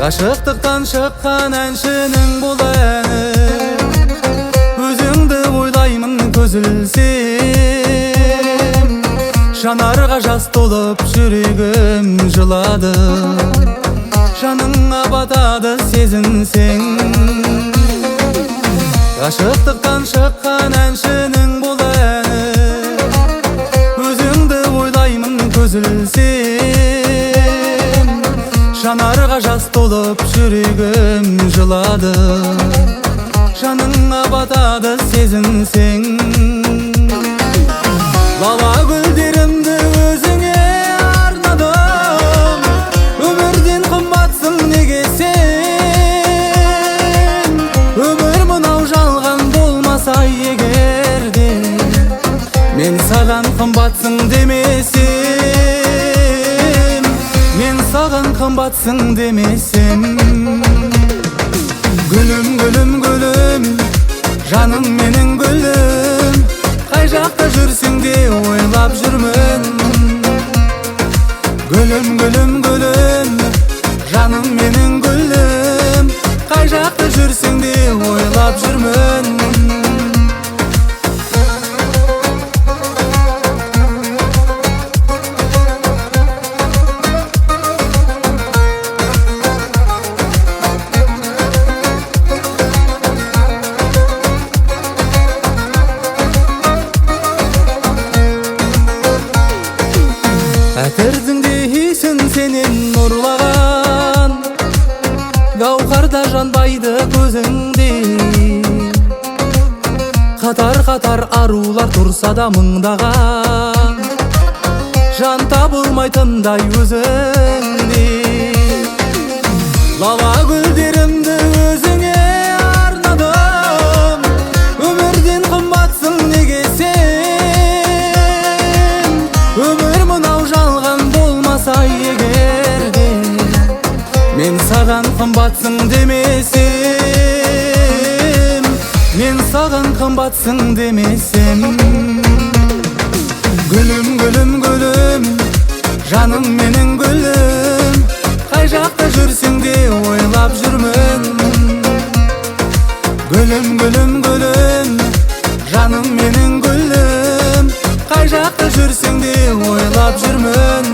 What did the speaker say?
Aşıqtıqtan şıqqan әншінің бұл әні, өзіңді ойлаймын көз ілсем. Жанарға жас толып жүрегім жылады, жаныңа батады сезінсең. Aşıqtıqtan şıqqan әншінің бұл әні, өзіңді ойлаймын көз ілсем. Жанарға жас толып жүрегім жылады, жаныңа батады сезінсең. Лала гүлдерімді өзіңе арнадым, өмірден қымбатсың неге сен? Өмір мынау жалған болмаса егерде, мен саған қымбатсың демесем, мен саған қымбатсың демесем. Гүлім, гүлім, гүлім, жаным менің гүлім, қай жақта жүрсең де ойлап жүрмін. Гүлім, гүлім, гүлім, жаным менің гүлім, қай жақта жүрсең де ойлап жүрмін. Әтірдің де исін сенен ұрлаған, гауһарда жанбайды көзіңде. Қатар-қатар арулар тұрса да мыңдаған, жан табылмайтындай өзіңде. Лала гүлдерімді өзіңе арнадым, өмірден қымбатсың неге сен? Өмір мынау жалған болмаса егерде, мен саған қымбатсың демесем, мен саған қымбатсың демесем. Гүлім, гүлім, гүлім, жаным менің гүлім, қай жақта жүрсең де ойлап жүрмін. Гүлім, гүлім, гүлім, жаным менің гүлім, қай жақта жүрсең де ойлап жүрмін.